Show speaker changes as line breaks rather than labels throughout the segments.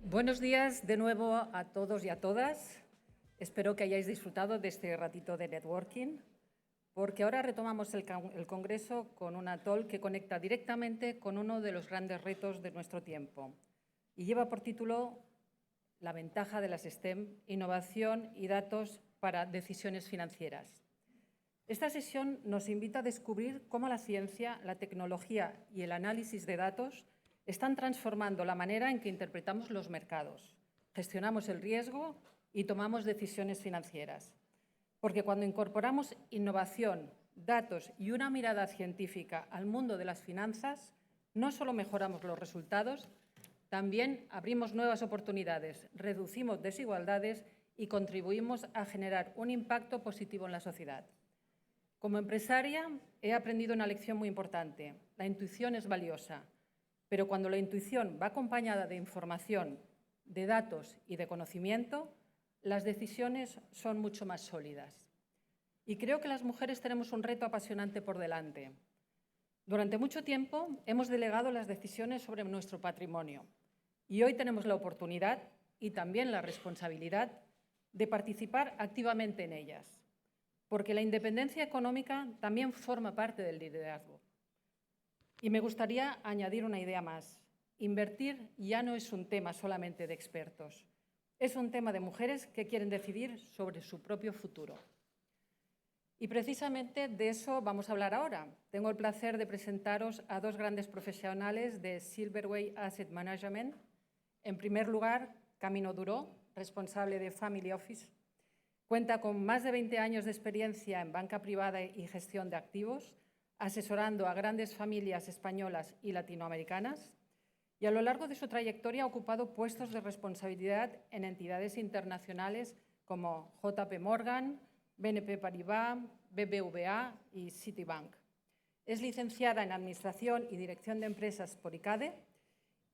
Buenos días de nuevo a todos y a todas. Espero que hayáis disfrutado de este ratito de networking, porque ahora retomamos el Congreso con una talk que conecta directamente con uno de los grandes retos de nuestro tiempo y lleva por título La ventaja de las STEM, innovación y datos para decisiones financieras. Esta sesión nos invita a descubrir cómo la ciencia, la tecnología y el análisis de datos están transformando la manera en que interpretamos los mercados, gestionamos el riesgo y tomamos decisiones financieras. Porque cuando incorporamos innovación, datos y una mirada científica al mundo de las finanzas, no solo mejoramos los resultados, también abrimos nuevas oportunidades, reducimos desigualdades y contribuimos a generar un impacto positivo en la sociedad. Como empresaria, he aprendido una lección muy importante. La intuición es valiosa, pero cuando la intuición va acompañada de información, de datos y de conocimiento, las decisiones son mucho más sólidas. Y creo que las mujeres tenemos un reto apasionante por delante. Durante mucho tiempo hemos delegado las decisiones sobre nuestro patrimonio y hoy tenemos la oportunidad y también la responsabilidad de participar activamente en ellas, porque la independencia económica también forma parte del liderazgo. Y me gustaría añadir una idea más. Invertir ya no es un tema solamente de expertos, es un tema de mujeres que quieren decidir sobre su propio futuro. Y precisamente de eso vamos a hablar ahora. Tengo el placer de presentaros a dos grandes profesionales de Silverway Asset Management. En primer lugar, Camino Duró, responsable de Family Office. Cuenta con más de 20 años de experiencia en banca privada y gestión de activos, asesorando a grandes familias españolas y latinoamericanas, y a lo largo de su trayectoria ha ocupado puestos de responsabilidad en entidades internacionales como JP Morgan, BNP Paribas, BBVA y Citibank. Es licenciada en Administración y Dirección de Empresas por ICADE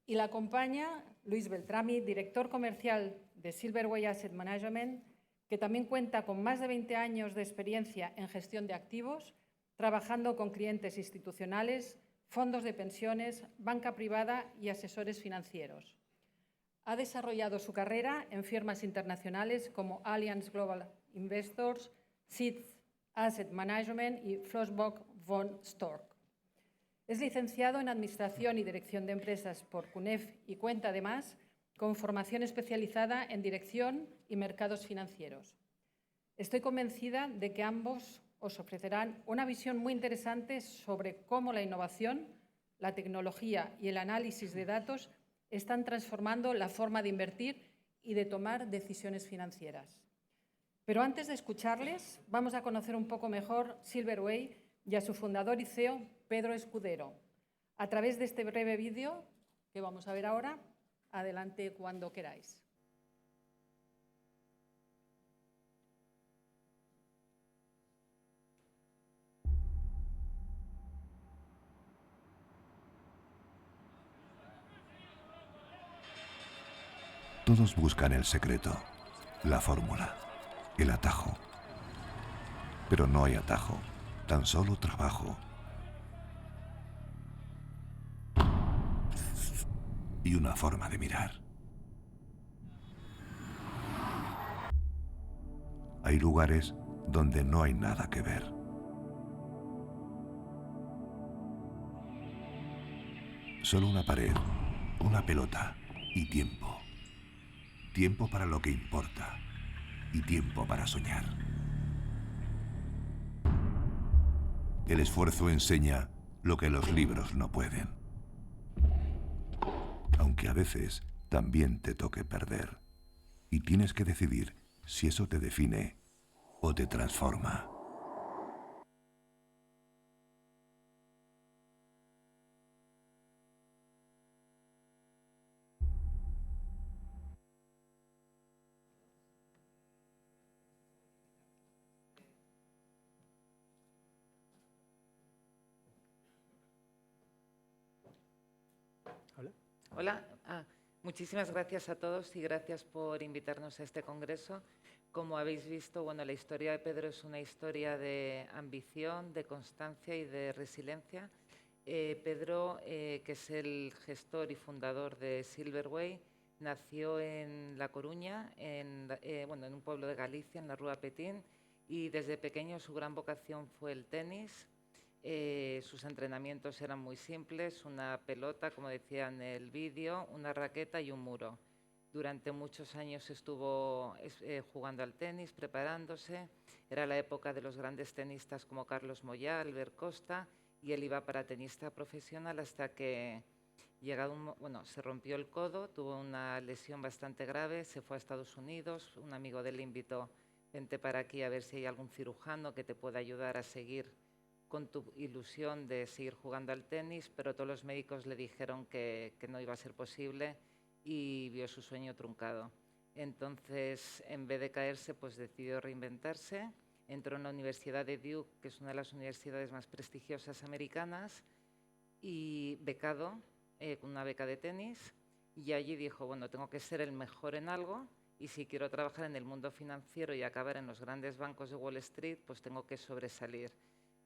y la acompaña Luis Beltrami, director comercial de Silverway Asset Management, que también cuenta con más de 20 años de experiencia en gestión de activos, trabajando con clientes institucionales, fondos de pensiones, banca privada y asesores financieros. Ha desarrollado su carrera en firmas internacionales como Allianz Global Investors, Seed Asset Management y Flossbach von Stork. Es licenciado en Administración y Dirección de Empresas por CUNEF y cuenta además con formación especializada en Dirección y Mercados Financieros. Estoy convencida de que ambos os ofrecerán una visión muy interesante sobre cómo la innovación, la tecnología y el análisis de datos están transformando la forma de invertir y de tomar decisiones financieras. Pero antes de escucharles, vamos a conocer un poco mejor Silverway y a su fundador y CEO, Pedro Escudero. A través de este breve vídeo que vamos a ver ahora, adelante cuando queráis.
Todos buscan el secreto, la fórmula, el atajo. Pero no hay atajo, tan solo trabajo. Y una forma de mirar. Hay lugares donde no hay nada que ver. Solo una pared, una pelota y tiempo. Tiempo para lo que importa y tiempo para soñar. El esfuerzo enseña lo que los libros no pueden. Aunque a veces también te toque perder. Y tienes que decidir si eso te define o te transforma.
Hola, muchísimas gracias a todos y gracias por invitarnos a este congreso. Como habéis visto, bueno, la historia de Pedro es una historia de ambición, de constancia y de resiliencia. Pedro, que es el gestor y fundador de Silverway, Nació en La Coruña, en un pueblo de Galicia, en la Rúa Petín, y desde pequeño su gran vocación fue el tenis. Sus entrenamientos eran muy simples, una pelota, como decía en el vídeo, una raqueta y un muro. Durante muchos años estuvo jugando al tenis, preparándose. Era la época de los grandes tenistas como Carlos Moyá, Albert Costa, y él iba para tenista profesional hasta que se rompió el codo, tuvo una lesión bastante grave, se fue a Estados Unidos, un amigo de él le invitó, vente para aquí a ver si hay algún cirujano que te pueda ayudar a seguir con tu ilusión de seguir jugando al tenis, pero todos los médicos le dijeron que no iba a ser posible y vio su sueño truncado. Entonces, en vez de caerse, pues decidió reinventarse, entró en la Universidad de Duke, que es una de las universidades más prestigiosas americanas, y becado, con una beca de tenis, y allí dijo, bueno, tengo que ser el mejor en algo y si quiero trabajar en el mundo financiero y acabar en los grandes bancos de Wall Street, pues tengo que sobresalir.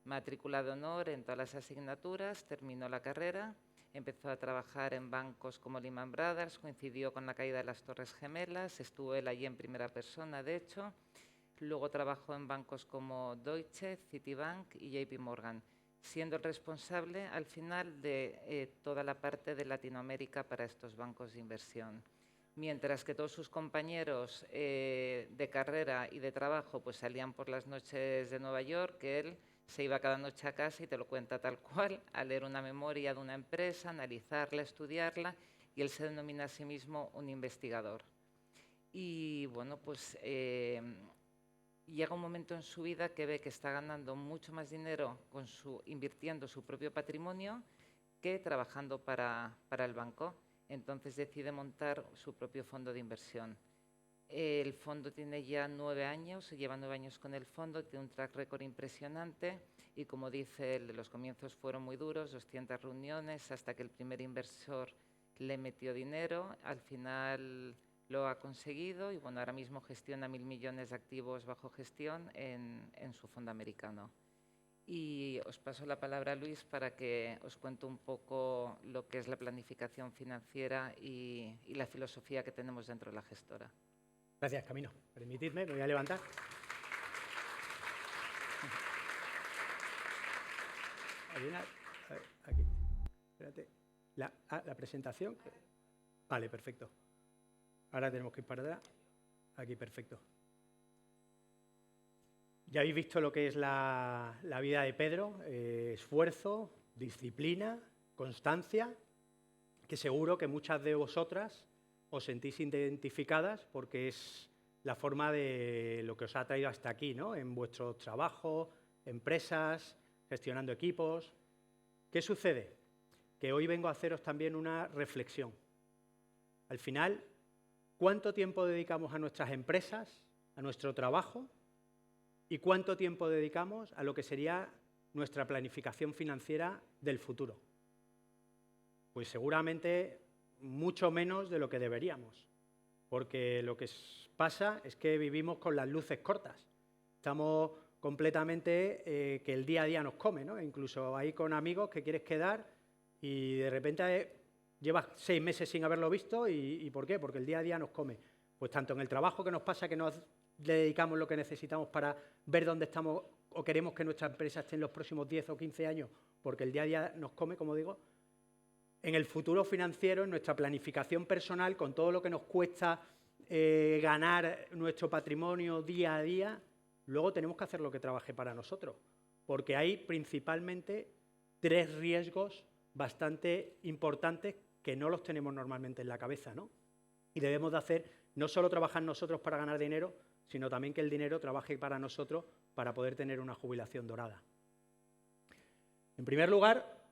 Matrícula de honor en todas las asignaturas, terminó la carrera, empezó a trabajar en bancos como Lehman Brothers, coincidió con la caída de las Torres Gemelas, estuvo él allí en primera persona, de hecho. Luego trabajó en bancos como Deutsche, Citibank y JP Morgan, siendo el responsable al final de toda la parte de Latinoamérica para estos bancos de inversión. Mientras que todos sus compañeros de carrera y de trabajo pues salían por las noches de Nueva York, que él se iba cada noche a casa y te lo cuenta tal cual, a leer una memoria de una empresa, analizarla, estudiarla, y él se denomina a sí mismo un investigador. Y bueno, pues llega un momento en su vida que ve que está ganando mucho más dinero invirtiendo su propio patrimonio que trabajando para el banco. Entonces decide montar su propio fondo de inversión. El fondo tiene ya 9 años, lleva 9 años con el fondo, tiene un track record impresionante y, como dice él, los comienzos fueron muy duros, 200 reuniones hasta que el primer inversor le metió dinero. Al final lo ha conseguido y bueno, ahora mismo gestiona 1.000 millones de activos bajo gestión en su fondo americano. Y os paso la palabra, Luis, para que os cuente un poco lo que es la planificación financiera y la filosofía que tenemos dentro de la gestora.
Gracias, Camino. Permitidme, me voy a levantar. Aquí, espérate. La presentación. Vale, perfecto. Ahora tenemos que ir para atrás. Aquí, perfecto. Ya habéis visto lo que es la vida de Pedro. Esfuerzo, disciplina, constancia, que seguro que muchas de vosotras os sentís identificadas porque es la forma de lo que os ha traído hasta aquí, ¿no? En vuestros trabajos, empresas, gestionando equipos. ¿Qué sucede? Que hoy vengo a haceros también una reflexión. Al final, ¿cuánto tiempo dedicamos a nuestras empresas, a nuestro trabajo? ¿Y cuánto tiempo dedicamos a lo que sería nuestra planificación financiera del futuro? Pues seguramente mucho menos de lo que deberíamos, porque lo que pasa es que vivimos con las luces cortas. Estamos completamente que el día a día nos come, ¿no? Incluso ahí con amigos que quieres quedar y de repente llevas 6 meses sin haberlo visto y ¿por qué? Porque el día a día nos come. Pues tanto en el trabajo que nos pasa que nos dedicamos lo que necesitamos para ver dónde estamos o queremos que nuestra empresa esté en los próximos 10 o 15 años, porque el día a día nos come, como digo. En el futuro financiero, en nuestra planificación personal, con todo lo que nos cuesta ganar nuestro patrimonio día a día, luego tenemos que hacer lo que trabaje para nosotros, porque hay principalmente 3 riesgos bastante importantes que no los tenemos normalmente en la cabeza, ¿no? Y debemos de hacer, no solo trabajar nosotros para ganar dinero, sino también que el dinero trabaje para nosotros para poder tener una jubilación dorada. En primer lugar,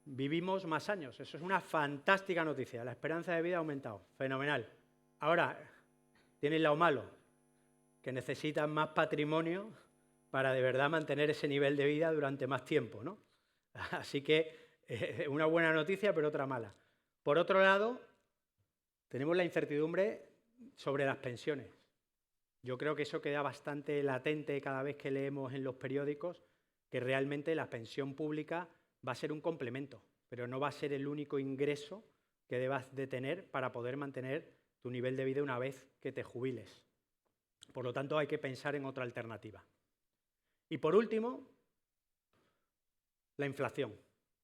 vivimos más años. Eso es una fantástica noticia. La esperanza de vida ha aumentado. Fenomenal. Ahora, tiene el lado malo, que necesitan más patrimonio para de verdad mantener ese nivel de vida durante más tiempo, ¿no? Así que una buena noticia, pero otra mala. Por otro lado, tenemos la incertidumbre sobre las pensiones. Yo creo que eso queda bastante latente cada vez que leemos en los periódicos que realmente la pensión pública va a ser un complemento, pero no va a ser el único ingreso que debas de tener para poder mantener tu nivel de vida una vez que te jubiles. Por lo tanto, hay que pensar en otra alternativa. Y por último, la inflación,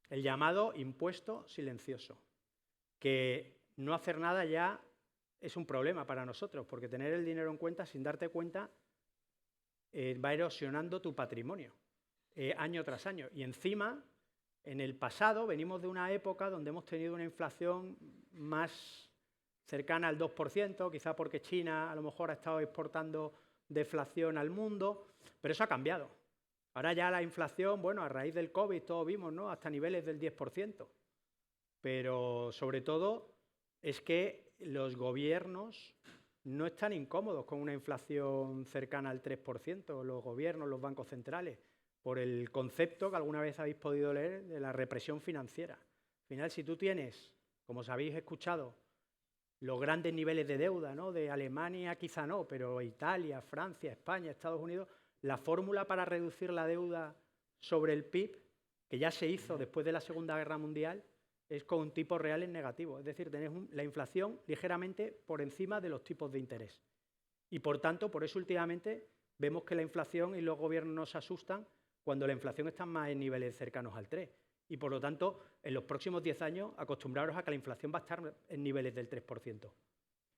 el llamado impuesto silencioso, que no hacer nada ya es un problema para nosotros, porque tener el dinero en cuenta sin darte cuenta va erosionando tu patrimonio año tras año. Y encima, en el pasado, venimos de una época donde hemos tenido una inflación más cercana al 2%, quizá porque China a lo mejor ha estado exportando deflación al mundo, pero eso ha cambiado. Ahora ya la inflación, bueno, a raíz del COVID todos vimos, ¿no?, hasta niveles del 10%. Pero sobre todo es que los gobiernos no están incómodos con una inflación cercana al 3%, los gobiernos, los bancos centrales, por el concepto que alguna vez habéis podido leer de la represión financiera. Al final, si tú tienes, como os habéis escuchado, los grandes niveles de deuda, ¿no?, de Alemania quizá no, pero Italia, Francia, España, Estados Unidos, la fórmula para reducir la deuda sobre el PIB, que ya se hizo después de la Segunda Guerra Mundial, es con un tipo real en negativo. Es decir, tenés la inflación ligeramente por encima de los tipos de interés. Y por tanto, por eso últimamente vemos que la inflación y los gobiernos nos asustan cuando la inflación está más en niveles cercanos al 3%. Y por lo tanto, en los próximos 10 años, acostumbraros a que la inflación va a estar en niveles del 3%.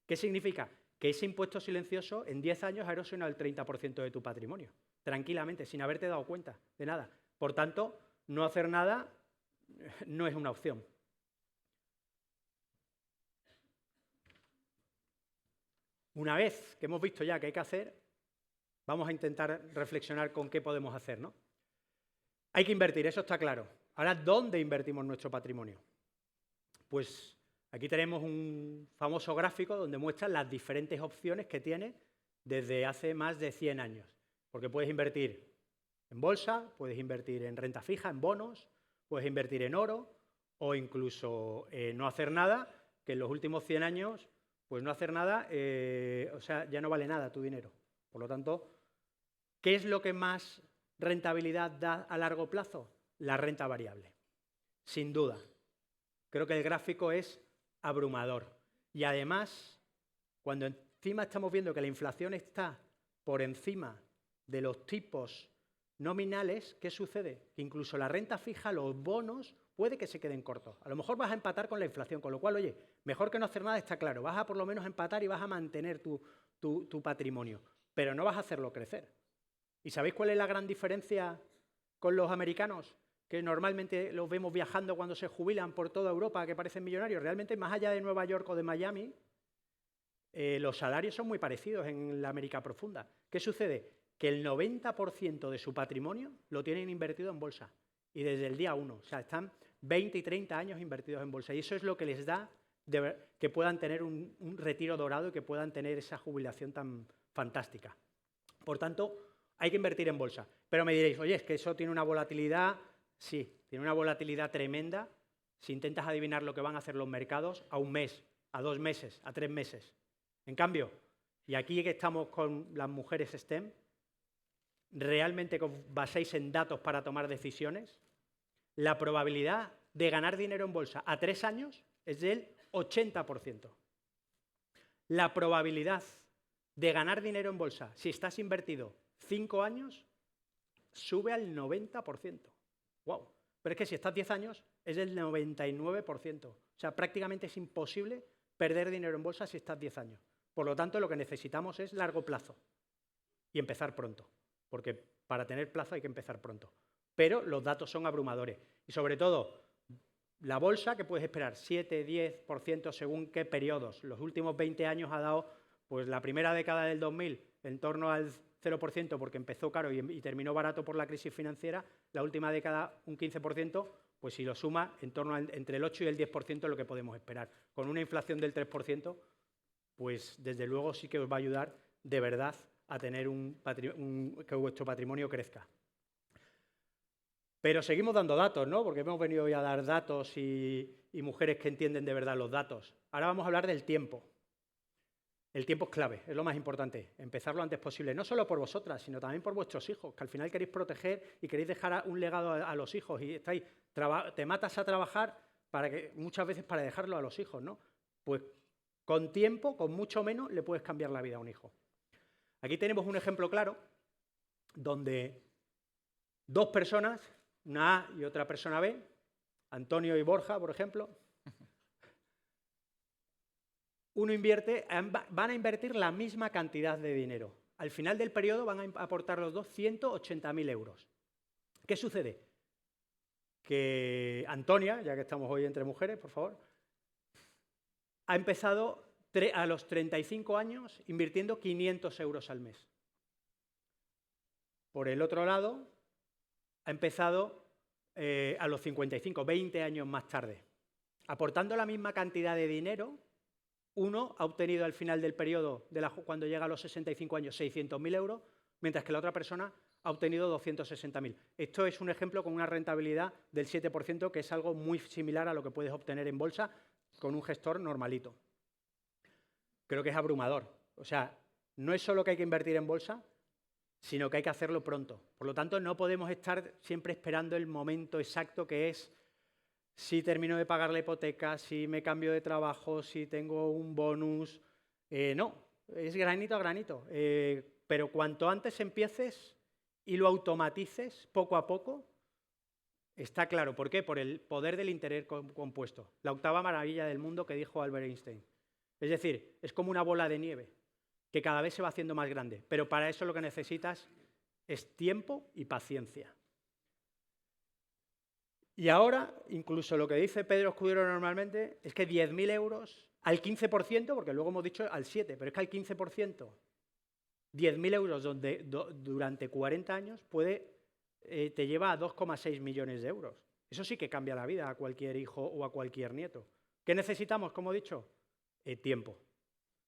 ¿Qué significa? Que ese impuesto silencioso en 10 años ha erosionado el 30% de tu patrimonio, tranquilamente, sin haberte dado cuenta de nada. Por tanto, no hacer nada no es una opción. Una vez que hemos visto ya qué hay que hacer, vamos a intentar reflexionar con qué podemos hacer, ¿no? Hay que invertir, eso está claro. Ahora, ¿dónde invertimos nuestro patrimonio? Pues aquí tenemos un famoso gráfico donde muestra las diferentes opciones que tiene desde hace más de 100 años. Porque puedes invertir en bolsa, puedes invertir en renta fija, en bonos, puedes invertir en oro o incluso no hacer nada, que en los últimos 100 años, pues no hacer nada, o sea, ya no vale nada tu dinero. Por lo tanto, ¿qué es lo que más rentabilidad da a largo plazo? La renta variable, sin duda. Creo que el gráfico es abrumador. Y además, cuando encima estamos viendo que la inflación está por encima de los tipos nominales, ¿qué sucede? Que incluso la renta fija, los bonos, puede que se queden cortos. A lo mejor vas a empatar con la inflación, con lo cual, oye, mejor que no hacer nada, está claro. Vas a por lo menos empatar y vas a mantener tu patrimonio, pero no vas a hacerlo crecer. ¿Y sabéis cuál es la gran diferencia con los americanos? Que normalmente los vemos viajando cuando se jubilan por toda Europa, que parecen millonarios. Realmente, más allá de Nueva York o de Miami, los salarios son muy parecidos en la América profunda. ¿Qué sucede? Que el 90% de su patrimonio lo tienen invertido en bolsa. Y desde el día 1. O sea, están 20 y 30 años invertidos en bolsa. Y eso es lo que les da que puedan tener un retiro dorado y que puedan tener esa jubilación tan fantástica. Por tanto, hay que invertir en bolsa. Pero me diréis, oye, es que eso tiene una volatilidad. Sí, tiene una volatilidad tremenda si intentas adivinar lo que van a hacer los mercados a un mes, a 2 meses, a 3 meses. En cambio, y aquí que estamos con las mujeres STEM, realmente que os baséis en datos para tomar decisiones, la probabilidad de ganar dinero en bolsa a 3 años es del 80%. La probabilidad de ganar dinero en bolsa, si estás invertido 5 años, sube al 90%. ¡Wow! Pero es que si estás 10 años, es del 99%. O sea, prácticamente es imposible perder dinero en bolsa si estás 10 años. Por lo tanto, lo que necesitamos es largo plazo y empezar pronto. Porque para tener plazo hay que empezar pronto. Pero los datos son abrumadores. Y sobre todo, la bolsa, que puedes esperar 7, 10% según qué periodos. Los últimos 20 años ha dado, pues la primera década del 2000, en torno al 0% porque empezó caro y terminó barato por la crisis financiera. La última década, un 15%, pues si lo suma, en torno a entre el 8 y el 10% es lo que podemos esperar. Con una inflación del 3%, pues desde luego sí que os va a ayudar de verdad a tener que vuestro patrimonio crezca. Pero seguimos dando datos, ¿no? Porque hemos venido hoy a dar datos y mujeres que entienden de verdad los datos. Ahora vamos a hablar del tiempo. El tiempo es clave, es lo más importante, empezar lo antes posible, no solo por vosotras, sino también por vuestros hijos, que al final queréis proteger y queréis dejar un legado a los hijos y te matas a trabajar muchas veces para dejarlo a los hijos, ¿no? Pues con tiempo, con mucho menos, le puedes cambiar la vida a un hijo. Aquí tenemos un ejemplo claro donde dos personas, una A y otra persona B, Antonio y Borja, por ejemplo, van a invertir la misma cantidad de dinero. Al final del periodo van a aportar los dos 180.000 euros. ¿Qué sucede? Que Antonia, ya que estamos hoy entre mujeres, por favor, ha empezado a los 35 años invirtiendo 500 euros al mes. Por el otro lado, ha empezado a los 55, 20 años más tarde. Aportando la misma cantidad de dinero, uno ha obtenido al final del periodo, cuando llega a los 65 años, 600.000 euros, mientras que la otra persona ha obtenido 260.000. Esto es un ejemplo con una rentabilidad del 7%, que es algo muy similar a lo que puedes obtener en bolsa con un gestor normalito. Creo que es abrumador. O sea, no es solo que hay que invertir en bolsa, sino que hay que hacerlo pronto. Por lo tanto, no podemos estar siempre esperando el momento exacto que es si termino de pagar la hipoteca, si me cambio de trabajo, si tengo un bonus. No, es granito a granito. Pero cuanto antes empieces y lo automatices poco a poco, está claro. ¿Por qué? Por el poder del interés compuesto. La octava maravilla del mundo que dijo Albert Einstein. Es decir, es como una bola de nieve que cada vez se va haciendo más grande. Pero para eso lo que necesitas es tiempo y paciencia. Y ahora, incluso lo que dice Pedro Escudero normalmente es que 10.000 euros al 15%, porque luego hemos dicho al 7%, pero es que al 15%, 10.000 euros durante 40 años te lleva a 2,6 millones de euros. Eso sí que cambia la vida a cualquier hijo o a cualquier nieto. ¿Qué necesitamos, como he dicho? Tiempo.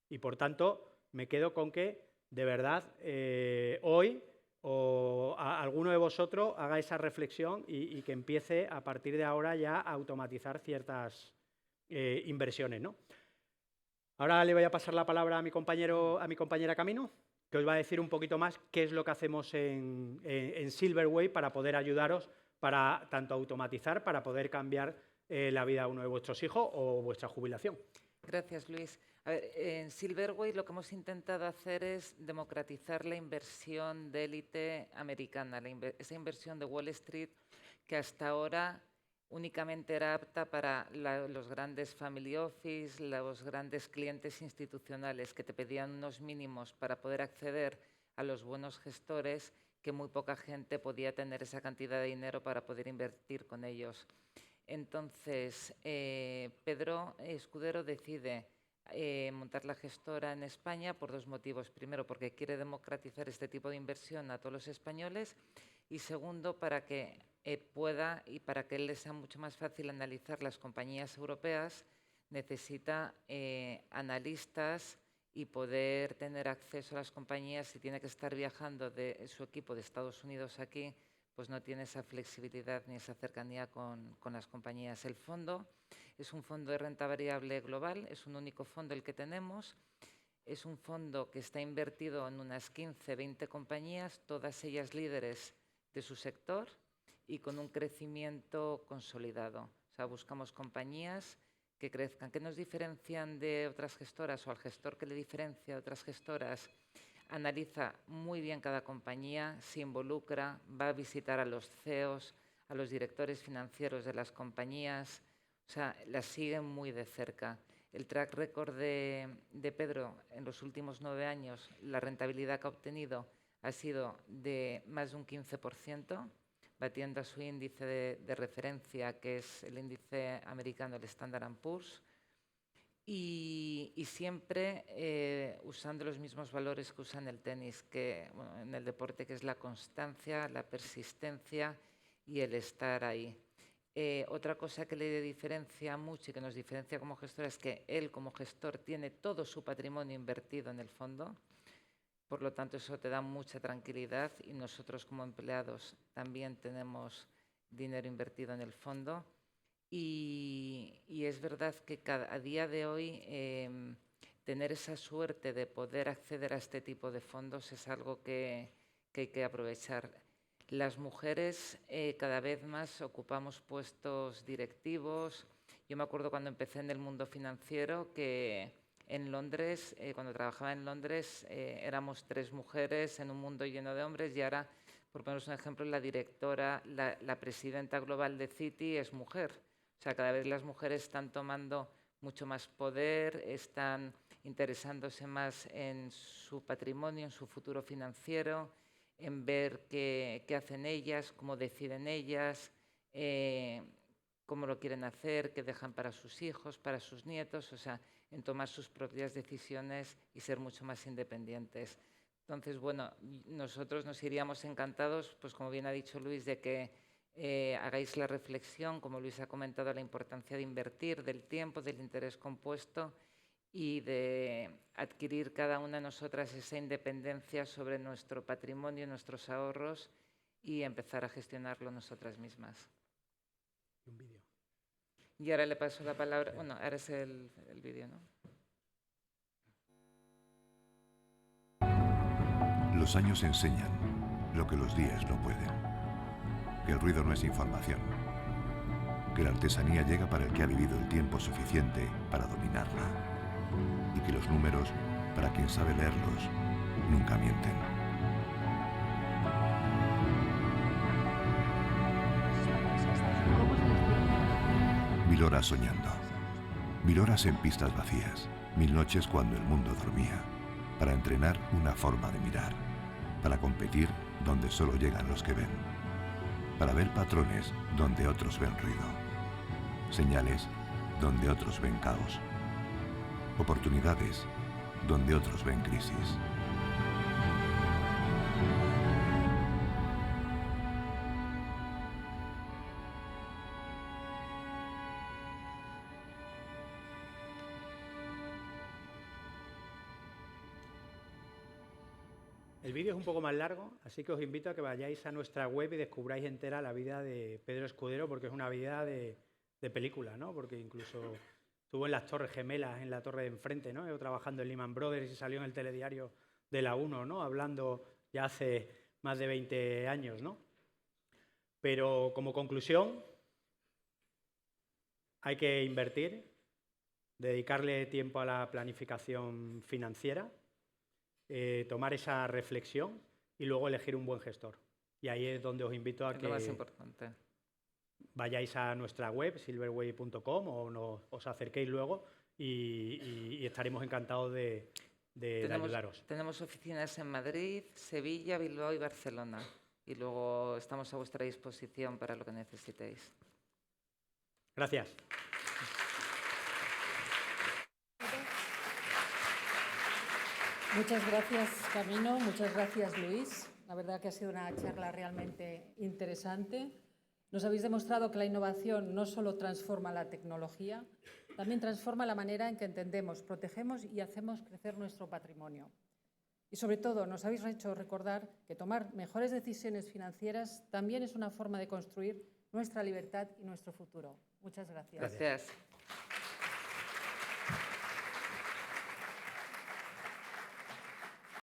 Y por tanto, me quedo con que, de verdad, hoy o alguno de vosotros haga esa reflexión y que empiece a partir de ahora ya a automatizar ciertas inversiones, ¿no? Ahora le voy a pasar la palabra a mi compañera Camino, que os va a decir un poquito más qué es lo que hacemos en Silverway para poder ayudaros para tanto automatizar, para poder cambiar la vida a uno de vuestros hijos o vuestra jubilación.
Gracias, Luis. A ver, en Silverway lo que hemos intentado hacer es democratizar la inversión de élite americana, esa inversión de Wall Street que hasta ahora únicamente era apta para los grandes family office, los grandes clientes institucionales que te pedían unos mínimos para poder acceder a los buenos gestores, que muy poca gente podía tener esa cantidad de dinero para poder invertir con ellos. Entonces, Pedro Escudero decide montar la gestora en España por dos motivos. Primero, porque quiere democratizar este tipo de inversión a todos los españoles, y segundo, para que pueda y para que les sea mucho más fácil analizar las compañías europeas, necesita analistas y poder tener acceso a las compañías. Si tiene que estar viajando de su equipo de Estados Unidos aquí, pues no tiene esa flexibilidad ni esa cercanía con las compañías. El fondo es un fondo de renta variable global, es un único fondo el que tenemos. Es un fondo que está invertido en unas 15, 20 compañías, todas ellas líderes de su sector y con un crecimiento consolidado. O sea, buscamos compañías que crezcan. ¿Qué nos diferencian de otras gestoras o al gestor que le diferencia de otras gestoras? Analiza muy bien cada compañía, se involucra, va a visitar a los CEOs, a los directores financieros de las compañías, o sea, las sigue muy de cerca. El track record de Pedro en los últimos 9 años, la rentabilidad que ha obtenido ha sido de más de un 15%, batiendo a su índice de referencia, que es el índice americano, el Standard & Poor's. Y siempre usando los mismos valores que usa en el tenis, bueno, en el deporte, que es la constancia, la persistencia y el estar ahí. Otra cosa que le diferencia mucho y que nos diferencia como gestor es que él como gestor tiene todo su patrimonio invertido en el fondo. Por lo tanto, eso te da mucha tranquilidad, y nosotros como empleados también tenemos dinero invertido en el fondo. Y es verdad que a día de hoy tener esa suerte de poder acceder a este tipo de fondos es algo que hay que aprovechar. Las mujeres cada vez más ocupamos puestos directivos Yo me acuerdo cuando empecé en el mundo financiero que en Londres, cuando trabajaba en Londres, éramos 3 mujeres en un mundo lleno de hombres y ahora, por poneros un ejemplo, la directora, la presidenta global de Citi es mujer. O sea, cada vez las mujeres están tomando mucho más poder, están interesándose más en su patrimonio, en su futuro financiero, en ver qué hacen ellas, cómo deciden ellas, cómo lo quieren hacer, qué dejan para sus hijos, para sus nietos, o sea, en tomar sus propias decisiones y ser mucho más independientes. Entonces, bueno, nosotros nos iríamos encantados, pues como bien ha dicho Luis, de que hagáis la reflexión, como Luis ha comentado, la importancia de invertir, del tiempo, del interés compuesto y de adquirir cada una de nosotras esa independencia sobre nuestro patrimonio, nuestros ahorros y empezar a gestionarlo nosotras mismas.
Un vídeo.
Y ahora le paso la palabra, bueno, ahora es el vídeo, ¿no?
Los años enseñan lo que los días no pueden. Que el ruido no es información. Que la artesanía llega para el que ha vivido el tiempo suficiente para dominarla. Y que los números, para quien sabe leerlos, nunca mienten. Mil horas soñando. 1000 horas en pistas vacías. 1000 noches cuando el mundo dormía. Para entrenar una forma de mirar. Para competir donde solo llegan los que ven. Para ver patrones donde otros ven ruido. Señales donde otros ven caos. Oportunidades donde otros ven crisis.
El vídeo es un poco más largo, así que os invito a que vayáis a nuestra web y descubráis entera la vida de Pedro Escudero, porque es una vida de película, ¿no? Porque incluso estuvo en las Torres Gemelas, en la torre de enfrente, ¿no? Yo trabajando en Lehman Brothers y salió en el telediario de la 1, ¿no? Hablando ya hace más de 20 años, ¿no? Pero como conclusión, hay que invertir, dedicarle tiempo a la planificación financiera, tomar esa reflexión y luego elegir un buen gestor. Y ahí es donde os invito a
Es
que
lo más importante.
vayáis a nuestra web, silverway.com, o os acerquéis luego y estaremos encantados de ayudaros.
Tenemos oficinas en Madrid, Sevilla, Bilbao y Barcelona. Y luego estamos a vuestra disposición para lo que necesitéis.
Gracias.
Muchas gracias, Camino. Muchas gracias, Luis. La verdad que ha sido una charla realmente interesante. Nos habéis demostrado que la innovación no solo transforma la tecnología, también transforma la manera en que entendemos, protegemos y hacemos crecer nuestro patrimonio. Y sobre todo, nos habéis hecho recordar que tomar mejores decisiones financieras también es una forma de construir nuestra libertad y nuestro futuro. Muchas gracias.
Gracias.